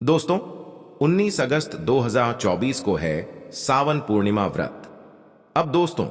दोस्तों, 19 अगस्त 2024 को है सावन पूर्णिमा व्रत। अब दोस्तों,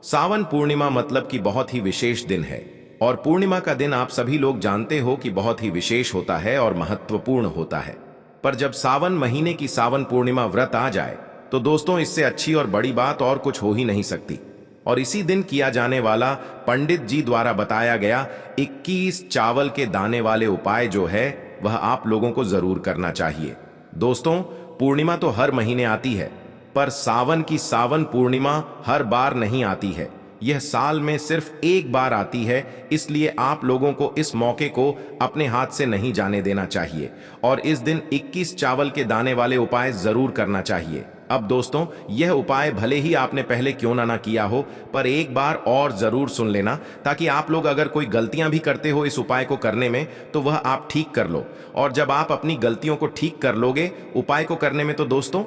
सावन पूर्णिमा मतलब कि बहुत ही विशेष दिन है और पूर्णिमा का दिन आप सभी लोग जानते हो कि बहुत ही विशेष होता है और महत्वपूर्ण होता है। पर जब सावन महीने की सावन पूर्णिमा व्रत आ जाए तो दोस्तों, इससे अच्छी और बड़ी बात और कुछ हो ही नहीं सकती। और इसी दिन किया जाने वाला पंडित जी द्वारा बताया गया 21 चावल के दाने वाले उपाय जो है वह आप लोगों को जरूर करना चाहिए। दोस्तों, पूर्णिमा तो हर महीने आती है, पर सावन की सावन पूर्णिमा हर बार नहीं आती है। यह साल में सिर्फ एक बार आती है, इसलिए आप लोगों को इस मौके को अपने हाथ से नहीं जाने देना चाहिए और इस दिन 21 चावल के दाने वाले उपाय जरूर करना चाहिए। अब दोस्तों, यह उपाय भले ही आपने पहले क्यों ना किया हो, पर एक बार और जरूर सुन लेना, ताकि आप लोग अगर कोई गलतियां भी करते हो इस उपाय को करने में तो वह आप ठीक कर लो। और जब आप अपनी गलतियों को ठीक कर लोगे उपाय को करने में, तो दोस्तों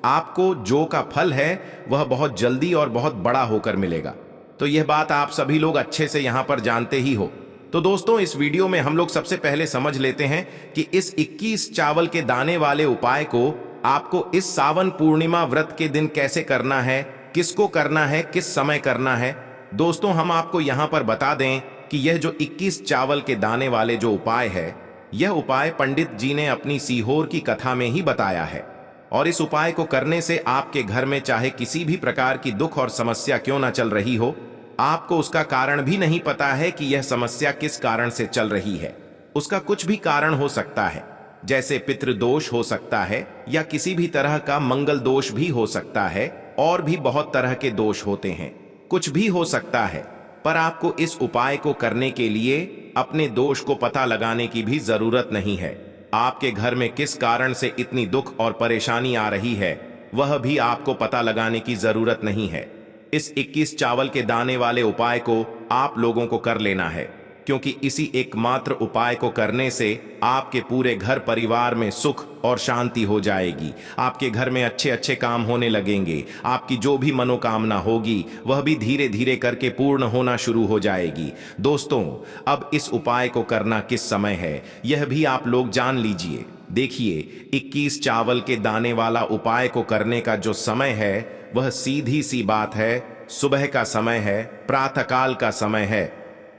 आपको जो का फल है वह बहुत जल्दी और बहुत बड़ा होकर मिलेगा। तो यह बात आप सभी लोग अच्छे से यहां पर जानते ही हो। तो दोस्तों, इस वीडियो में हम लोग सबसे पहले समझ लेते हैं कि इस 21 चावल के दाने वाले उपाय को आपको इस सावन पूर्णिमा व्रत के दिन कैसे करना है, किसको करना है, किस समय करना है। दोस्तों, हम आपको यहां पर बता दें कि यह जो 21 चावल के दाने वाले जो उपाय है, यह उपाय पंडित जी ने अपनी सीहोर की कथा में ही बताया है। और इस उपाय को करने से आपके घर में चाहे किसी भी प्रकार की दुख और समस्या क्यों ना चल रही हो, आपको उसका कारण भी नहीं पता है कि यह समस्या किस कारण से चल रही है। उसका कुछ भी कारण हो सकता है, जैसे पितृदोष हो सकता है या किसी भी तरह का मंगल दोष भी हो सकता है, और भी बहुत तरह के दोष होते हैं, कुछ भी हो सकता है। पर आपको इस उपाय को करने के लिए अपने दोष को पता लगाने की भी जरूरत नहीं है। आपके घर में किस कारण से इतनी दुख और परेशानी आ रही है वह भी आपको पता लगाने की जरूरत नहीं है। इस 21 चावल के दाने वाले उपाय को आप लोगों को कर लेना है, क्योंकि इसी एकमात्र उपाय को करने से आपके पूरे घर परिवार में सुख और शांति हो जाएगी। आपके घर में अच्छे अच्छे काम होने लगेंगे। आपकी जो भी मनोकामना होगी वह भी धीरे धीरे करके पूर्ण होना शुरू हो जाएगी। दोस्तों, अब इस उपाय को करना किस समय है यह भी आप लोग जान लीजिए। देखिए, 21 चावल के दाने वाला उपाय को करने का जो समय है वह सीधी सी बात है, सुबह का समय है, प्रातःकाल का समय है।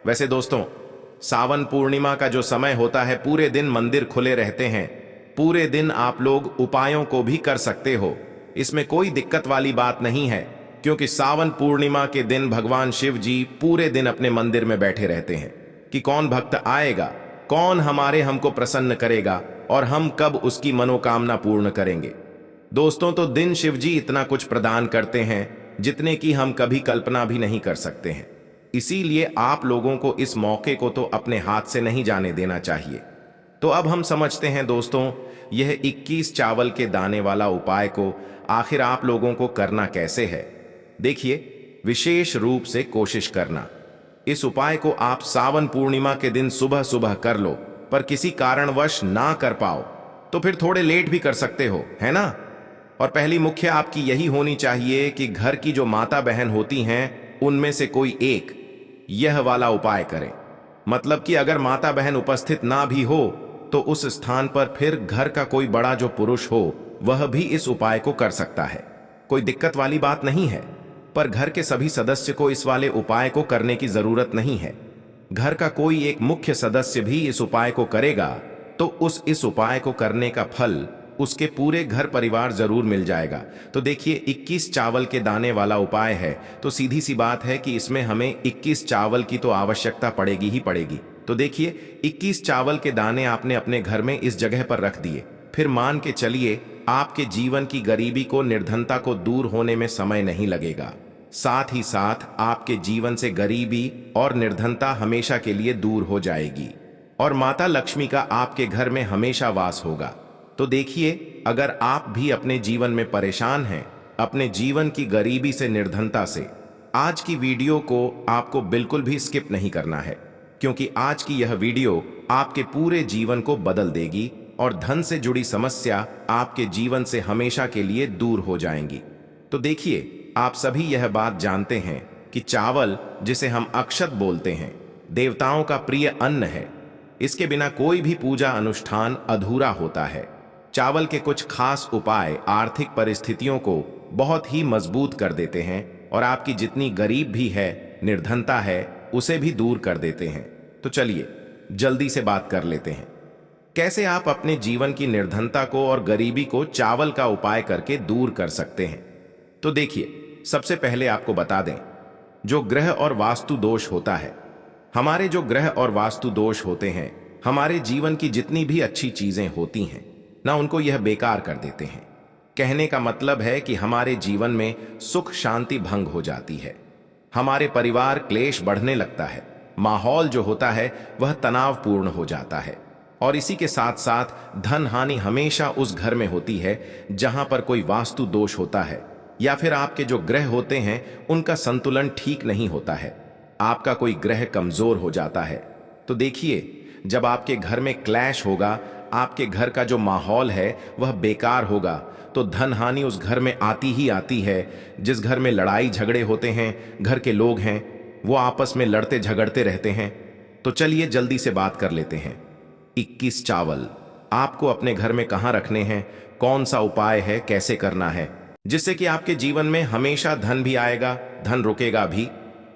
वैसे दोस्तों, सावन पूर्णिमा का जो समय होता है, पूरे दिन मंदिर खुले रहते हैं, पूरे दिन आप लोग उपायों को भी कर सकते हो। इसमें कोई दिक्कत वाली बात नहीं है, क्योंकि सावन पूर्णिमा के दिन भगवान शिव जी पूरे दिन अपने मंदिर में बैठे रहते हैं कि कौन भक्त आएगा, कौन हमको प्रसन्न करेगा और हम कब उसकी मनोकामना पूर्ण करेंगे। दोस्तों, तो दिन शिव जी इतना कुछ प्रदान करते हैं जितने की हम कभी कल्पना भी नहीं कर सकते हैं। इसीलिए आप लोगों को इस मौके को तो अपने हाथ से नहीं जाने देना चाहिए। तो अब हम समझते हैं दोस्तों, यह 21 चावल के दाने वाला उपाय को आखिर आप लोगों को करना कैसे है। देखिए, विशेष रूप से कोशिश करना, इस उपाय को आप सावन पूर्णिमा के दिन सुबह सुबह कर लो। पर किसी कारणवश ना कर पाओ तो फिर थोड़े लेट भी कर सकते हो, है ना। और पहली मुख्य आपकी यही होनी चाहिए कि घर की जो माता बहन होती हैं उनमें से कोई एक यह वाला उपाय करें। मतलब कि अगर माता बहन उपस्थित ना भी हो तो उस स्थान पर फिर घर का कोई बड़ा जो पुरुष हो वह भी इस उपाय को कर सकता है। कोई दिक्कत वाली बात नहीं है, पर घर के सभी सदस्य को इस वाले उपाय को करने की जरूरत नहीं है। घर का कोई एक मुख्य सदस्य भी इस उपाय को करेगा तो इस उपाय को करने का फल उसके पूरे घर परिवार जरूर मिल जाएगा। तो देखिए, 21 चावल के दाने वाला उपाय है, तो सीधी सी बात है कि इसमें हमें 21 चावल की तो आवश्यकता पड़ेगी ही पड़ेगी। तो देखिए, 21 चावल के दाने आपने अपने घर में इस जगह पर रख दिए। फिर मान के चलिए आपके जीवन की गरीबी को, निर्धनता को दूर होने में समय नहीं लगेगा। साथ ही साथ आपके जीवन से गरीबी और निर्धनता हमेशा के लिए दूर हो जाएगी और माता लक्ष्मी का आपके घर में हमेशा वास होगा। तो देखिए, अगर आप भी अपने जीवन में परेशान हैं, अपने जीवन की गरीबी से, निर्धनता से, आज की वीडियो को आपको बिल्कुल भी स्किप नहीं करना है, क्योंकि आज की यह वीडियो आपके पूरे जीवन को बदल देगी और धन से जुड़ी समस्या आपके जीवन से हमेशा के लिए दूर हो जाएंगी। तो देखिए, आप सभी यह बात जानते हैं कि चावल, जिसे हम अक्षत बोलते हैं, देवताओं का प्रिय अन्न है। इसके बिना कोई भी पूजा अनुष्ठान अधूरा होता है। चावल के कुछ खास उपाय आर्थिक परिस्थितियों को बहुत ही मजबूत कर देते हैं और आपकी जितनी गरीब भी है, निर्धनता है, उसे भी दूर कर देते हैं। तो चलिए जल्दी से बात कर लेते हैं कैसे आप अपने जीवन की निर्धनता को और गरीबी को चावल का उपाय करके दूर कर सकते हैं। तो देखिए, सबसे पहले आपको बता दें, जो ग्रह और वास्तु दोष होता है, हमारे जो ग्रह और वास्तु दोष होते हैं, हमारे जीवन की जितनी भी अच्छी चीजें होती हैं ना, उनको यह बेकार कर देते हैं। कहने का मतलब है कि हमारे जीवन में सुख शांति भंग हो जाती है, हमारे परिवार क्लेश बढ़ने लगता है, माहौल जो होता है वह तनावपूर्ण हो जाता है, और इसी के साथ साथ धन हानि हमेशा उस घर में होती है जहां पर कोई वास्तु दोष होता है, या फिर आपके जो ग्रह होते हैं उनका संतुलन ठीक नहीं होता है, आपका कोई ग्रह कमजोर हो जाता है। तो देखिए, जब आपके घर में क्लैश होगा, आपके घर का जो माहौल है वह बेकार होगा, तो धन हानि उस घर में आती ही आती है। जिस घर में लड़ाई झगड़े होते हैं, घर के लोग हैं वो आपस में लड़ते झगड़ते रहते हैं। तो चलिए जल्दी से बात कर लेते हैं। 21 चावल आपको अपने घर में कहाँ रखने हैं, कौन सा उपाय है, कैसे करना है, जिससे कि आपके जीवन में हमेशा धन भी आएगा, धन रुकेगा भी,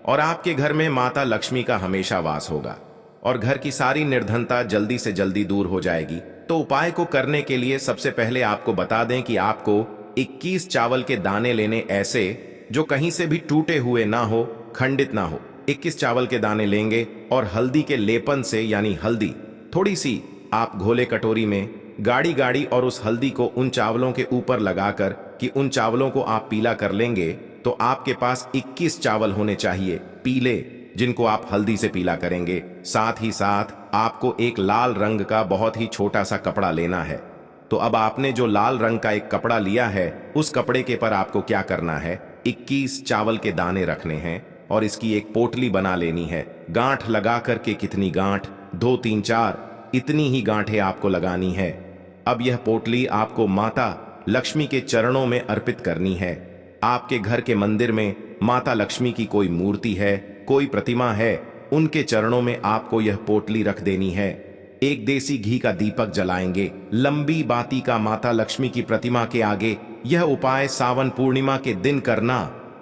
और आपके घर में माता लक्ष्मी का हमेशा वास होगा और घर की सारी निर्धनता जल्दी से जल्दी दूर हो जाएगी। तो उपाय को करने के लिए सबसे पहले आपको बता दें कि आपको 21 चावल के दाने लेने, ऐसे जो कहीं से भी टूटे हुए ना हो, खंडित ना हो। 21 चावल के दाने लेंगे और हल्दी के लेपन से, यानी हल्दी थोड़ी सी आप घोले कटोरी में गाड़ी गाड़ी और उस हल्दी को उन चावलों के ऊपर लगाकर कि उन चावलों को आप पीला कर लेंगे, तो आपके पास 21 चावल होने चाहिए पीले, जिनको आप हल्दी से पीला करेंगे। साथ ही साथ आपको एक लाल रंग का बहुत ही छोटा सा कपड़ा लेना है। तो अब आपने जो लाल रंग का एक कपड़ा लिया है, उस कपड़े के पर आपको क्या करना है, 21 चावल के दाने रखने हैं और इसकी एक पोटली बना लेनी है। गांठ लगा करके, कितनी गांठ, 2 3 4, इतनी ही गांठें आपको लगानी है। अब यह पोटली आपको माता लक्ष्मी के चरणों में अर्पित करनी है। आपके घर के मंदिर में माता लक्ष्मी की कोई मूर्ति है, कोई प्रतिमा है, उनके चरणों में आपको यह पोटली रख देनी है। एक देसी घी का दीपक जलाएंगे लंबी बाती का माता लक्ष्मी की प्रतिमा के आगे। यह उपाय सावन पूर्णिमा के दिन करना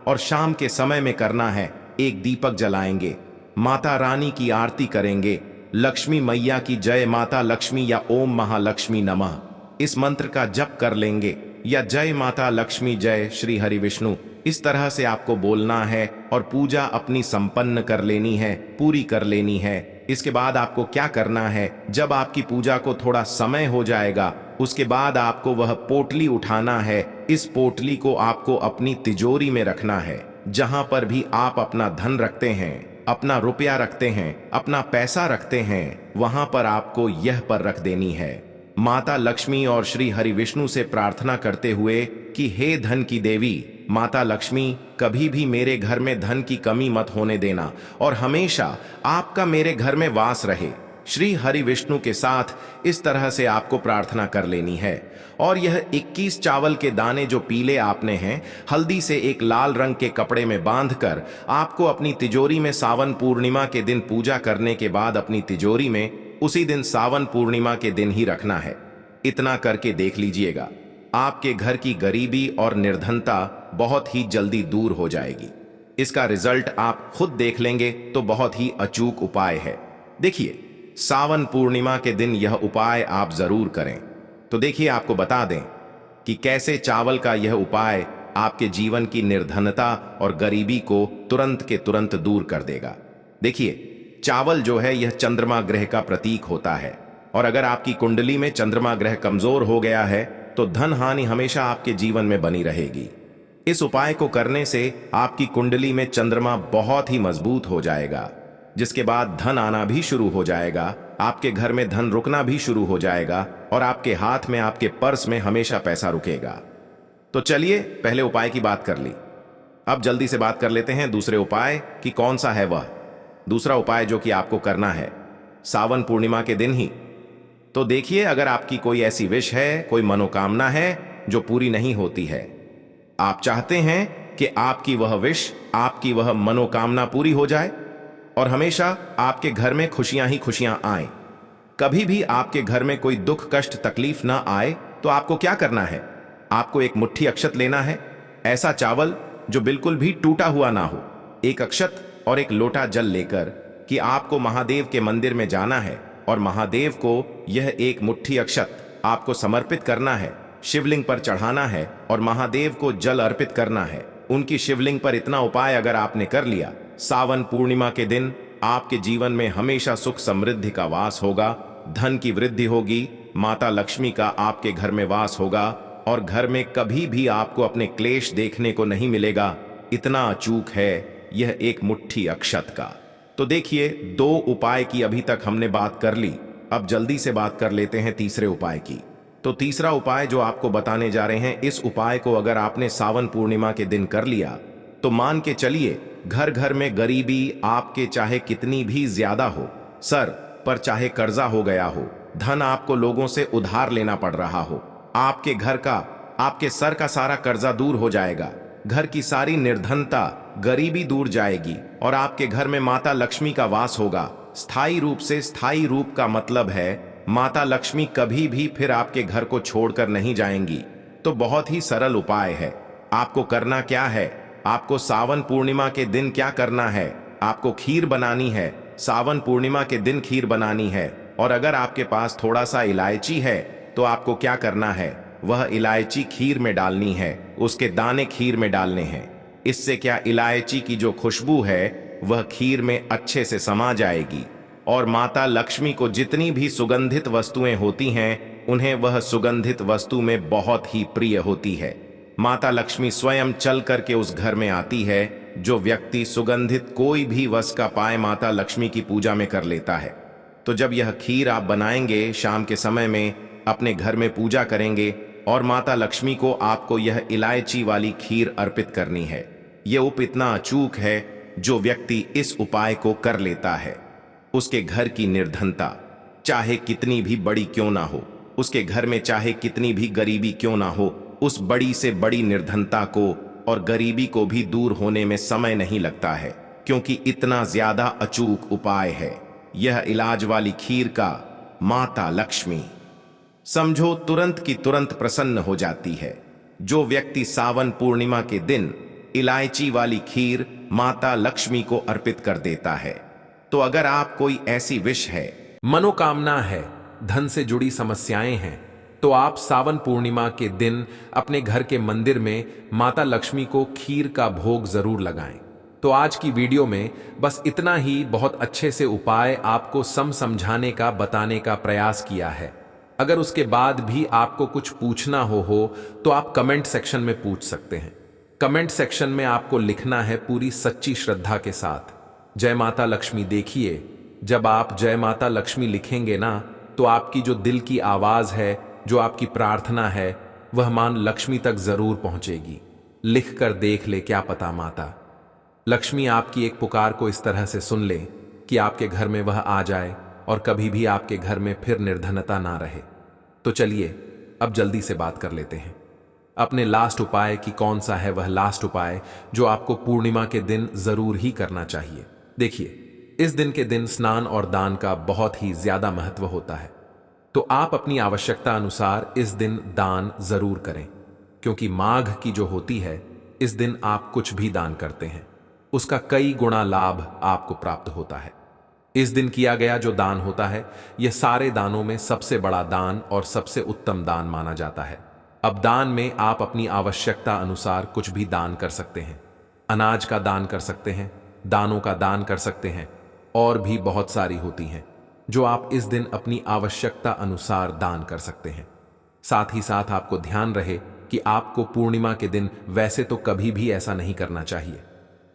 और शाम के समय में करना है। एक दीपक जलाएंगे, माता रानी की आरती करेंगे, लक्ष्मी मैया की जय माता लक्ष्मी या ओम महालक्ष्मी नमः इस मंत्र का जप कर लेंगे, या जय माता लक्ष्मी जय श्री हरि विष्णु, इस तरह से आपको बोलना है और पूजा अपनी संपन्न कर लेनी है, पूरी कर लेनी है। इसके बाद आपको क्या करना है, जब आपकी पूजा को थोड़ा समय हो जाएगा, उसके बाद आपको वह पोटली उठाना है। इस पोटली को आपको अपनी तिजोरी में रखना है। जहां पर भी आप अपना धन रखते हैं, अपना रुपया रखते हैं, अपना पैसा रखते हैं, वहां पर आपको यह पर रख देनी है। माता लक्ष्मी और श्री हरि विष्णु से प्रार्थना करते हुए कि हे धन की देवी माता लक्ष्मी, कभी भी मेरे घर में धन की कमी मत होने देना और हमेशा आपका मेरे घर में वास रहे। श्री हरि विष्णु के साथ इस तरह से आपको प्रार्थना कर लेनी है। और यह 21 चावल के दाने जो पीले आपने हैं, हल्दी से एक लाल रंग के कपड़े में बांधकर आपको अपनी तिजोरी में सावन पूर्णिमा के दिन पूजा करने के बाद अपनी तिजोरी में उसी दिन सावन पूर्णिमा के दिन ही रखना है। इतना करके देख लीजिएगा, आपके घर की गरीबी और निर्धनता बहुत ही जल्दी दूर हो जाएगी। इसका रिजल्ट आप खुद देख लेंगे तो बहुत ही अचूक उपाय है। देखिए, सावन पूर्णिमा के दिन यह उपाय आप जरूर करें। तो देखिए, आपको बता दें कि कैसे चावल का यह उपाय आपके जीवन की निर्धनता और गरीबी को तुरंत के तुरंत दूर कर देगा। देखिए, चावल जो है यह चंद्रमा ग्रह का प्रतीक होता है, और अगर आपकी कुंडली में चंद्रमा ग्रह कमजोर हो गया है तो धन हानि हमेशा आपके जीवन में बनी रहेगी। इस उपाय को करने से आपकी कुंडली में चंद्रमा बहुत ही मजबूत हो जाएगा, जिसके बाद धन आना भी शुरू हो जाएगा, आपके घर में धन रुकना भी शुरू हो जाएगा और आपके हाथ में, आपके पर्स में हमेशा पैसा रुकेगा। तो चलिए, पहले उपाय की बात कर ली, अब जल्दी से बात कर लेते हैं दूसरे उपाय कि कौन सा है वह। दूसरा उपाय जो कि आपको करना है सावन पूर्णिमा के दिन ही। तो देखिए, अगर आपकी कोई ऐसी विश है, कोई मनोकामना है जो पूरी नहीं होती है, आप चाहते हैं कि आपकी वह विश, आपकी वह मनोकामना पूरी हो जाए और हमेशा आपके घर में खुशियां ही खुशियां आए, कभी भी आपके घर में कोई दुख कष्ट तकलीफ ना आए, तो आपको क्या करना है? आपको एक मुट्ठी अक्षत लेना है, ऐसा चावल जो बिल्कुल भी टूटा हुआ ना हो, एक अक्षत और एक लोटा जल लेकर कि आपको महादेव के मंदिर में जाना है और महादेव को यह एक मुट्ठी अक्षत आपको समर्पित करना है, शिवलिंग पर चढ़ाना है और महादेव को जल अर्पित करना है उनकी शिवलिंग पर। इतना उपाय अगर आपने कर लिया, सावन पूर्णिमा के दिन आपके जीवन में हमेशा सुख समृद्धि का वास होगा, धन की वृद्धि होगी, माता लक्ष्मी का आपके घर में वास होगा और घर में कभी भी आपको अपने क्लेश देखने को नहीं मिलेगा। इतना अचूक है यह एक मुट्ठी अक्षत का। तो देखिए, 2 उपाय की अभी तक हमने बात कर ली, अब जल्दी से बात कर लेते हैं तीसरे उपाय की। तो तीसरा उपाय जो आपको बताने जा रहे हैं, इस उपाय को अगर आपने सावन पूर्णिमा के दिन कर लिया तो मान के चलिए घर घर में गरीबी आपके चाहे कितनी भी ज्यादा हो, सर पर चाहे कर्जा हो गया हो, धन आपको लोगों से उधार लेना पड़ रहा हो, आपके घर का, आपके सर का सारा कर्जा दूर हो जाएगा, घर की सारी निर्धनता, गरीबी दूर जाएगी और आपके घर में माता लक्ष्मी का वास होगा स्थायी रूप से। स्थायी रूप का मतलब है माता लक्ष्मी कभी भी फिर आपके घर को छोड़कर नहीं जाएंगी। तो बहुत ही सरल उपाय है। आपको करना क्या है? आपको सावन पूर्णिमा के दिन क्या करना है? आपको खीर बनानी है, सावन पूर्णिमा के दिन खीर बनानी है। और अगर आपके पास थोड़ा सा इलायची है तो आपको क्या करना है? वह इलायची खीर में डालनी है, उसके दाने खीर में डालने हैं। इससे क्या, इलायची की जो खुशबू है वह खीर में अच्छे से समा जाएगी और माता लक्ष्मी को जितनी भी सुगंधित वस्तुएं होती हैं उन्हें वह सुगंधित वस्तु में बहुत ही प्रिय होती है। माता लक्ष्मी स्वयं चल करके उस घर में आती है। जो व्यक्ति सुगंधित कोई भी वस्तु का पाए माता लक्ष्मी की पूजा में कर लेता है। तो जब यह खीर आप बनाएंगे, शाम के समय में अपने घर में पूजा करेंगे और माता लक्ष्मी को आपको यह इलायची वाली खीर अर्पित करनी है। यह उप इतना अचूक है, जो व्यक्ति इस उपाय को कर लेता है उसके घर की निर्धनता चाहे कितनी भी बड़ी क्यों ना हो, उसके घर में चाहे कितनी भी गरीबी क्यों ना हो, उस बड़ी से बड़ी निर्धनता को और गरीबी को भी दूर होने में समय नहीं लगता है, क्योंकि इतना ज्यादा अचूक उपाय है यह इलाज वाली खीर का। माता लक्ष्मी समझो तुरंत की तुरंत प्रसन्न हो जाती है। जो व्यक्ति सावन पूर्णिमा के दिन इलायची वाली खीर माता लक्ष्मी को अर्पित कर देता है, तो अगर आप कोई ऐसी विश है, मनोकामना है, धन से जुड़ी समस्याएं हैं, तो आप सावन पूर्णिमा के दिन अपने घर के मंदिर में माता लक्ष्मी को खीर का भोग जरूर लगाएं। तो आज की वीडियो में बस इतना ही बहुत अच्छे से उपाय आपको समझाने का, बताने का प्रयास किया है। अगर उसके बाद भी आपको कुछ पूछना हो तो आप कमेंट सेक्शन में पूछ सकते हैं। कमेंट सेक्शन में आपको लिखना है पूरी सच्ची श्रद्धा के साथ, जय माता लक्ष्मी। देखिए, जब आप जय माता लक्ष्मी लिखेंगे ना, तो आपकी जो दिल की आवाज है, जो आपकी प्रार्थना है, वह मान लक्ष्मी तक जरूर पहुंचेगी। लिख कर देख ले, क्या पता माता लक्ष्मी आपकी एक पुकार को इस तरह से सुन ले कि आपके घर में वह आ जाए और कभी भी आपके घर में फिर निर्धनता ना रहे। तो चलिए अब जल्दी से बात कर लेते हैं अपने लास्ट उपाय की। कौन सा है वह लास्ट उपाय जो आपको पूर्णिमा के दिन जरूर ही करना चाहिए? देखिए, इस दिन के दिन स्नान और दान का बहुत ही ज्यादा महत्व होता है। तो आप अपनी आवश्यकता अनुसार इस दिन दान जरूर करें, क्योंकि माघ की जो होती है, इस दिन आप कुछ भी दान करते हैं उसका कई गुणा लाभ आपको प्राप्त होता है। इस दिन किया गया जो दान होता है, यह सारे दानों में सबसे बड़ा दान और सबसे उत्तम दान माना जाता है। अब दान में आप अपनी आवश्यकता अनुसार कुछ भी दान कर सकते हैं। अनाज का दान कर सकते हैं, दानों का दान कर सकते हैं, और भी बहुत सारी होती हैं जो आप इस दिन अपनी आवश्यकता अनुसार दान कर सकते हैं। साथ ही साथ आपको ध्यान रहे कि आपको पूर्णिमा के दिन वैसे तो कभी भी ऐसा नहीं करना चाहिए।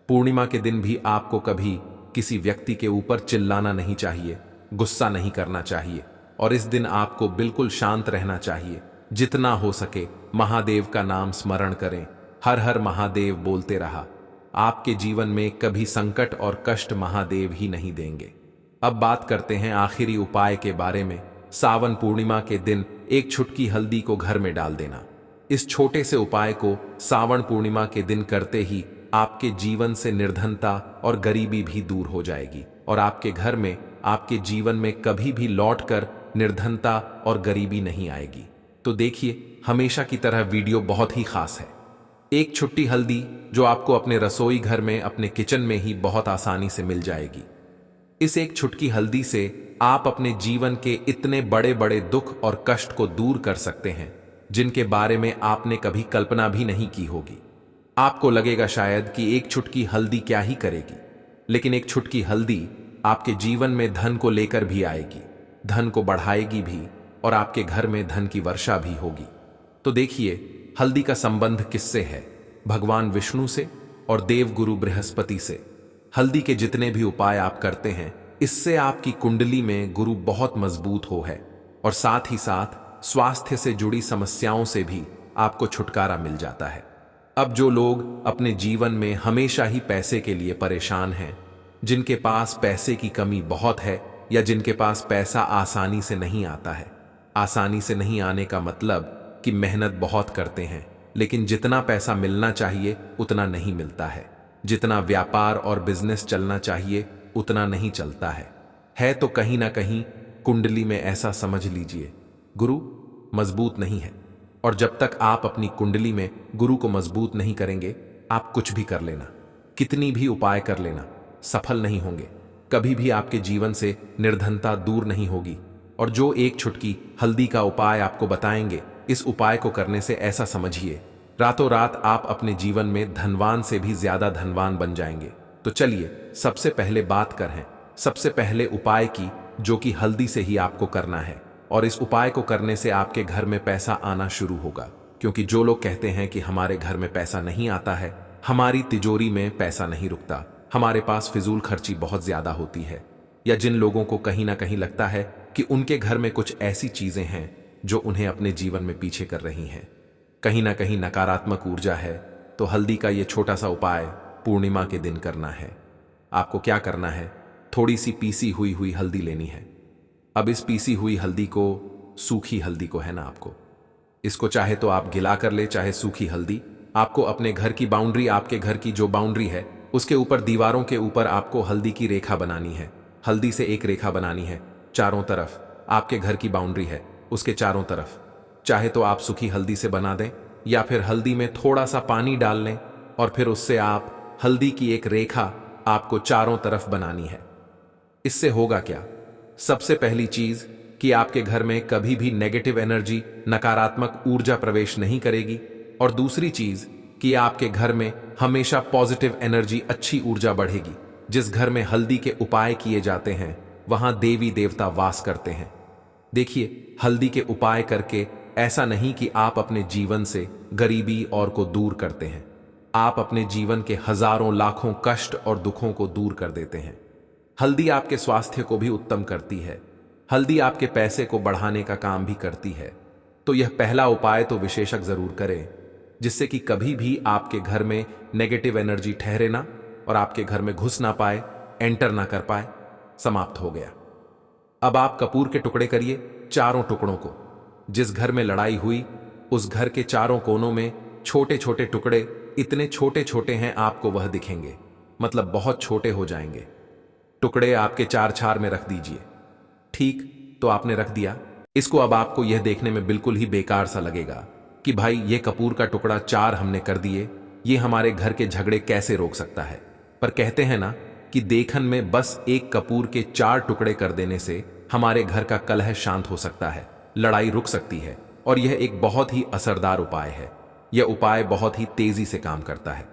पूर्णिमा के दिन भी आपको कभी किसी व्यक्ति के ऊपर चिल्लाना नहीं चाहिए, गुस्सा नहीं करना चाहिए, और इस दिन आपको बिल्कुल शांत रहना चाहिए। जितना हो सके महादेव का नाम स्मरण करें, हर हर महादेव बोलते रहा। आपके जीवन में कभी संकट और कष्ट महादेव ही नहीं देंगे। अब बात करते हैं आखिरी उपाय के बारे में। सावन पूर्णिमा के दिन एक चुटकी हल्दी को घर में डाल देना। इस छोटे से उपाय को सावन पूर्णिमा के दिन करते ही आपके जीवन से निर्धनता और गरीबी भी दूर हो जाएगी और आपके घर में, आपके जीवन में कभी भी लौटकर निर्धनता और गरीबी नहीं आएगी। तो देखिए, हमेशा की तरह वीडियो बहुत ही खास है। एक छुट्टी हल्दी जो आपको अपने रसोई घर में, अपने किचन में ही बहुत आसानी से मिल जाएगी। इस एक छुटकी हल्दी से आप अपने जीवन के इतने बड़े बड़े दुख और कष्ट को दूर कर सकते हैं जिनके बारे में आपने कभी कल्पना भी नहीं की होगी। आपको लगेगा शायद कि एक छुटकी हल्दी क्या ही करेगी, लेकिन एक छुटकी हल्दी आपके जीवन में धन को लेकर भी आएगी, धन को बढ़ाएगी भी, और आपके घर में धन की वर्षा भी होगी। तो देखिए, हल्दी का संबंध किससे है? भगवान विष्णु से और देवगुरु बृहस्पति से। हल्दी के जितने भी उपाय आप करते हैं, इससे आपकी कुंडली में गुरु बहुत मजबूत हो है, और साथ ही साथ स्वास्थ्य से जुड़ी समस्याओं से भी आपको छुटकारा मिल जाता है। अब जो लोग अपने जीवन में हमेशा ही पैसे के लिए परेशान हैं, जिनके पास पैसे की कमी बहुत है, या जिनके पास पैसा आसानी से नहीं आता है। आसानी से नहीं आने का मतलब कि मेहनत बहुत करते हैं, लेकिन जितना पैसा मिलना चाहिए उतना नहीं मिलता है। जितना व्यापार और बिजनेस चलना चाहिए उतना नहीं चलता है तो कहीं ना कहीं कुंडली में ऐसा समझ लीजिए, गुरु मजबूत नहीं है। और जब तक आप अपनी कुंडली में गुरु को मजबूत नहीं करेंगे, आप कुछ भी कर लेना, कितनी भी उपाय कर लेना, सफल नहीं होंगे। कभी भी आपके जीवन से निर्धनता दूर नहीं होगी। और जो एक छुटकी हल्दी का उपाय आपको बताएंगे, इस उपाय को करने से ऐसा समझिए, रातों रात आप अपने जीवन में धनवान से भी ज्यादा धनवान बन जाएंगे। तो चलिए सबसे पहले बात करें सबसे पहले उपाय की, जो कि हल्दी से ही आपको करना है। और इस उपाय को करने से आपके घर में पैसा आना शुरू होगा। क्योंकि जो लोग कहते हैं कि हमारे घर में पैसा नहीं आता है, हमारी तिजोरी में पैसा नहीं रुकता, हमारे पास फिजूल खर्ची बहुत ज्यादा होती है, या जिन लोगों को कहीं ना कहीं लगता है कि उनके घर में कुछ ऐसी चीजें हैं जो उन्हें अपने जीवन में पीछे कर रही हैं, कहीं ना कहीं नकारात्मक ऊर्जा है, तो हल्दी का ये छोटा सा उपाय पूर्णिमा के दिन करना है। आपको क्या करना है? थोड़ी सी पीसी हुई हुई हल्दी लेनी है। अब इस पीसी हुई हल्दी को, सूखी हल्दी को है ना, आपको इसको चाहे तो आप गिला कर ले, चाहे सूखी हल्दी। आपको अपने घर की बाउंड्री, आपके घर की जो बाउंड्री है उसके ऊपर, दीवारों के ऊपर आपको हल्दी की रेखा बनानी है। हल्दी से एक रेखा बनानी है चारों तरफ। आपके घर की बाउंड्री है उसके चारों तरफ। चाहे तो आप सूखी हल्दी से बना दें, या फिर हल्दी में थोड़ा सा पानी डाल लें और फिर उससे आप हल्दी की एक रेखा आपको चारों तरफ बनानी है। इससे होगा क्या? सबसे पहली चीज कि आपके घर में कभी भी नेगेटिव एनर्जी, नकारात्मक ऊर्जा प्रवेश नहीं करेगी। और दूसरी चीज कि आपके घर में हमेशा पॉजिटिव एनर्जी, अच्छी ऊर्जा बढ़ेगी। जिस घर में हल्दी के उपाय किए जाते हैं वहां देवी देवता वास करते हैं। देखिए, हल्दी के उपाय करके ऐसा नहीं कि आप अपने जीवन से गरीबी और को दूर करते हैं, आप अपने जीवन के हजारों लाखों कष्ट और दुखों को दूर कर देते हैं। हल्दी आपके स्वास्थ्य को भी उत्तम करती है। हल्दी आपके पैसे को बढ़ाने का काम भी करती है। तो यह पहला उपाय तो विशेषज्ञ जरूर करें, जिससे कि कभी भी आपके घर में नेगेटिव एनर्जी ठहरे ना, और आपके घर में घुस ना पाए, एंटर ना कर पाए। समाप्त हो गया। अब आप कपूर के टुकड़े करिए, चारों टुकड़ों को। जिस घर में लड़ाई हुई उस घर के चारों कोनों में छोटे छोटे टुकड़े, इतने छोटे छोटे हैं आपको वह दिखेंगे, मतलब बहुत छोटे हो जाएंगे। टुकड़े आपके चार छार में रख दीजिए। ठीक, तो आपने रख दिया इसको। अब आपको यह देखने में बिल्कुल ही बेकार सा लगेगा कि भाई ये कपूर का टुकड़ा चार हमने कर दिए, ये हमारे घर के झगड़े कैसे रोक सकता है। पर कहते हैं ना कि देखन में बस एक कपूर के चार टुकड़े कर देने से हमारे घर का कलह शांत हो सकता है, लड़ाई रुक सकती है। और यह एक बहुत ही असरदार उपाय है। यह उपाय बहुत ही तेजी से काम करता है।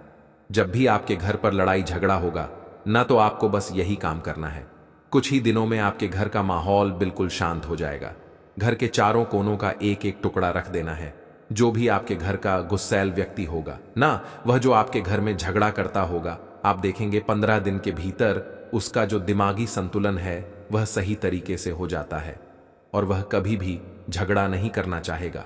जब भी आपके घर पर लड़ाई झगड़ा होगा ना, तो आपको बस यही काम करना है। कुछ ही दिनों में आपके घर का माहौल बिल्कुल शांत हो जाएगा। घर के चारों कोनों का एक एक टुकड़ा रख देना है। जो भी आपके घर का गुस्सैल व्यक्ति होगा ना, वह जो आपके घर में झगड़ा करता होगा, आप देखेंगे 15 दिन के भीतर उसका जो दिमागी संतुलन है वह सही तरीके से हो जाता है, और वह कभी भी झगड़ा नहीं करना चाहेगा।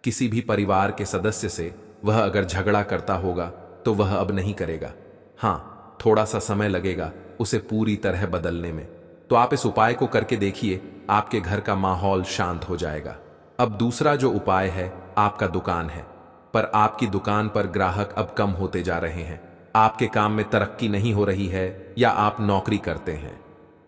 किसी भी परिवार के सदस्य से वह अगर झगड़ा करता होगा तो वह अब नहीं करेगा। हाँ, थोड़ा सा समय लगेगा उसे पूरी तरह बदलने में। तो आप इस उपाय को करके देखिए, आपके घर का माहौल शांत हो जाएगा। अब दूसरा जो उपाय है, आपका दुकान है, पर आपकी दुकान पर ग्राहक अब कम होते जा रहे हैं। आपके काम में तरक्की नहीं हो रही है, या आप नौकरी करते हैं,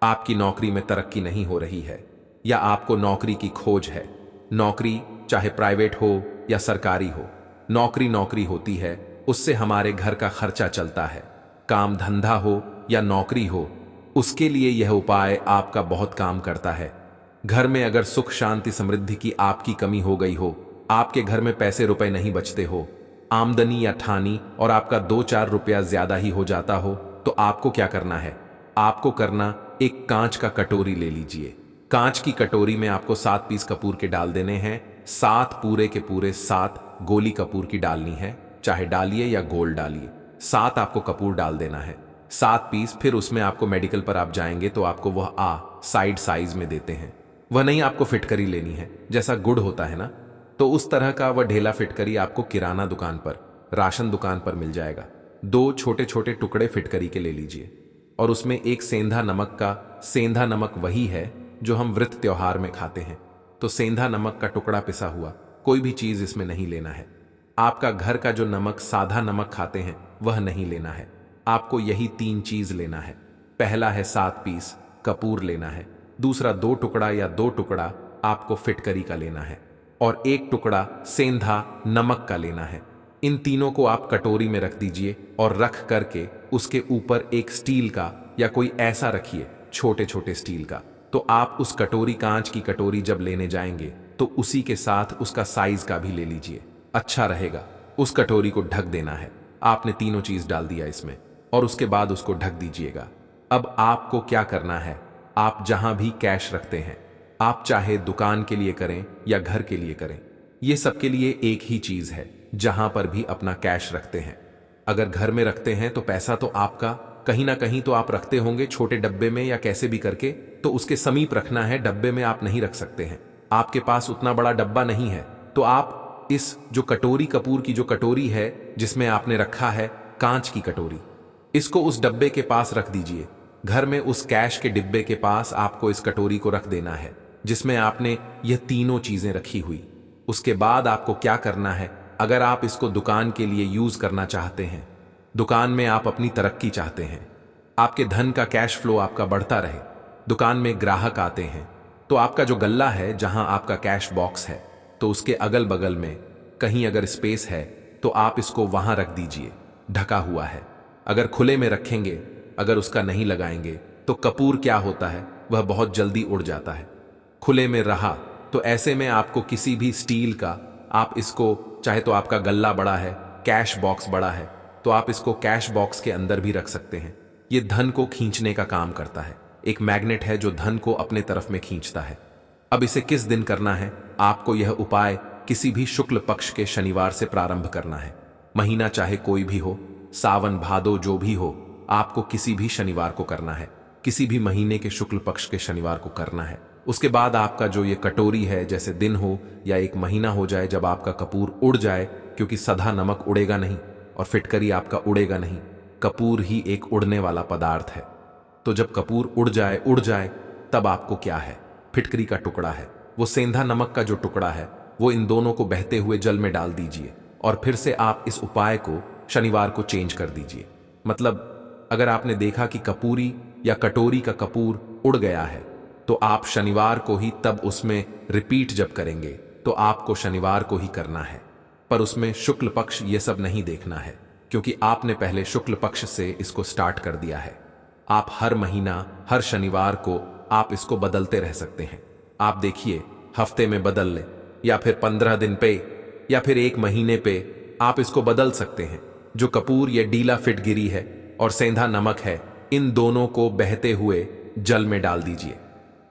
आपकी नौकरी में तरक्की नहीं हो रही है, या आपको नौकरी की खोज है। नौकरी चाहे प्राइवेट हो या सरकारी हो, नौकरी नौकरी होती है, उससे हमारे घर का खर्चा चलता है। काम धंधा हो या नौकरी हो, उसके लिए यह उपाय आपका बहुत काम करता है। घर में अगर सुख शांति समृद्धि की आपकी कमी हो गई हो, आपके घर में पैसे रुपए नहीं बचते हो, आमदनी या ठानी और आपका 2-4 रुपया ज्यादा ही हो जाता हो, तो आपको क्या करना है? आपको करना, एक कांच का कटोरी ले लीजिए। कांच की कटोरी में आपको 7 पीस कपूर के डाल देने हैं। 7 पूरे के पूरे 7 गोली कपूर की डालनी है, चाहे डालिए या गोल डालिए। 7 आपको कपूर डाल देना है, 7 पीस। फिर उसमें आपको मेडिकल पर आप जाएंगे तो आपको वह साइड साइज में देते हैं। वह नहीं, आपको फिटकरी लेनी है, जैसा गुड़ होता है ना, तो उस तरह का वह ढेला फिटकरी आपको किराना दुकान पर, राशन दुकान पर मिल जाएगा। 2 छोटे छोटे टुकड़े फिटकरी के ले लीजिए और उसमें एक सेंधा नमक का, सेंधा नमक वही है जो हम व्रत त्योहार में खाते हैं, तो सेंधा नमक का टुकड़ा पिसा हुआ, कोई भी चीज इसमें नहीं लेना है। आपका घर का जो नमक, साधा नमक खाते हैं, वह नहीं लेना है। आपको यही 3 चीज लेना है। पहला है 7 पीस कपूर लेना है, दूसरा 2 टुकड़ा या 2 टुकड़ा आपको फिटकरी का लेना है, और 1 टुकड़ा सेंधा नमक का लेना है। इन तीनों को आप कटोरी में रख दीजिए और रख करके उसके ऊपर एक स्टील का या कोई ऐसा रखिए, छोटे छोटे स्टील का। तो आप उस कटोरी, कांच की कटोरी जब लेने जाएंगे तो उसी के साथ उसका साइज का भी ले लीजिए, अच्छा रहेगा। उस कटोरी को ढक देना है। आपने तीनों चीज डाल दिया इसमें और उसके बाद उसको ढक दीजिएगा। अब आपको क्या करना है, आप जहां भी कैश रखते हैं, आप चाहे दुकान के लिए करें या घर के लिए करें, ये सबके लिए एक ही चीज है। जहां पर भी अपना कैश रखते हैं, अगर घर में रखते हैं तो पैसा तो आपका कहीं ना कहीं तो आप रखते होंगे, छोटे डब्बे में या कैसे भी करके, तो उसके समीप रखना है। डब्बे में आप नहीं रख सकते हैं, आपके पास उतना बड़ा डब्बा नहीं है, तो आप इस जो कटोरी, कपूर की जो कटोरी है जिसमें आपने रखा है कांच की कटोरी, इसको उस डब्बे के पास रख दीजिए। घर में उस कैश के डिब्बे के पास आपको इस कटोरी को रख देना है जिसमें आपने यह तीनों चीजें रखी हुई। उसके बाद आपको क्या करना है, अगर आप इसको दुकान के लिए यूज करना चाहते हैं, दुकान में आप अपनी तरक्की चाहते हैं, आपके धन का कैश फ्लो आपका बढ़ता रहे, दुकान में ग्राहक आते हैं, तो आपका जो गल्ला है जहां आपका कैश बॉक्स है, तो उसके अगल बगल में कहीं अगर स्पेस है तो आप इसको वहां रख दीजिए, ढका हुआ है। अगर खुले में रखेंगे, अगर उसका नहीं लगाएंगे, तो कपूर क्या होता है, वह बहुत जल्दी उड़ जाता है। खुले में रहा तो ऐसे में आपको किसी भी स्टील का, आप इसको चाहे तो आपका गल्ला बड़ा है, कैश बॉक्स बड़ा है, तो आप इसको कैश बॉक्स के अंदर भी रख सकते हैं। ये धन को खींचने का काम करता है, एक मैग्नेट है जो धन को अपने तरफ में खींचता है। अब इसे किस दिन करना है, आपको यह उपाय किसी भी शुक्ल पक्ष के शनिवार से प्रारंभ करना है। महीना चाहे कोई भी हो, सावन भादो जो भी हो, आपको किसी भी शनिवार को करना है, किसी भी महीने के शुक्ल पक्ष के शनिवार को करना है। उसके बाद आपका जो ये कटोरी है, जैसे दिन हो या एक महीना हो जाए जब आपका कपूर उड़ जाए, क्योंकि सदा नमक उड़ेगा नहीं और फिटकरी आपका उड़ेगा नहीं, कपूर ही एक उड़ने वाला पदार्थ है। तो जब कपूर उड़ जाए तब आपको क्या है, फिटकरी का टुकड़ा है, वो सेंधा नमक का जो टुकड़ा है, वो इन दोनों को बहते हुए जल में डाल दीजिए और फिर से आप इस उपाय को शनिवार को चेंज कर दीजिए। मतलब अगर आपने देखा कि कपूरी या कटोरी का कपूर उड़ गया है, तो आप शनिवार को ही तब उसमें रिपीट जब करेंगे तो आपको शनिवार को ही करना है, पर उसमें शुक्ल पक्ष ये सब नहीं देखना है, क्योंकि आपने पहले शुक्ल पक्ष से इसको स्टार्ट कर दिया है। आप हर महीना, हर शनिवार को आप इसको बदलते रह सकते हैं। आप देखिए, हफ्ते में बदल ले या फिर 15 दिन पे या फिर 1 महीने पे आप इसको बदल सकते हैं। जो कपूर ये डीला फिटगिरी है और सेंधा नमक है, इन दोनों को बहते हुए जल में डाल दीजिए।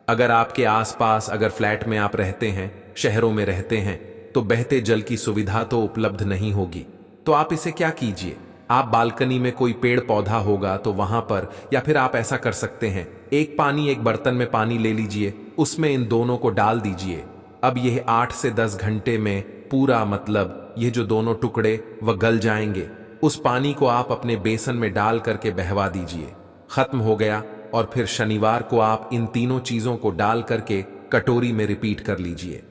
अगर आपके आसपास, अगर फ्लैट में आप रहते हैं, शहरों में रहते हैं, तो बहते जल की सुविधा तो उपलब्ध नहीं होगी, तो आप इसे क्या कीजिए, आप बालकनी में कोई पेड़ पौधा होगा तो वहां पर, या फिर आप ऐसा कर सकते हैं, एक बर्तन में पानी ले लीजिए, उसमें इन दोनों को डाल दीजिए। अब यह 8 से 10 घंटे में पूरा, मतलब ये जो दोनों टुकड़े वह गल जाएंगे। उस पानी को आप अपने बेसन में डाल करके बहवा दीजिए, खत्म हो गया। और फिर शनिवार को आप इन तीनों चीजों को डाल करके कटोरी में रिपीट कर लीजिए।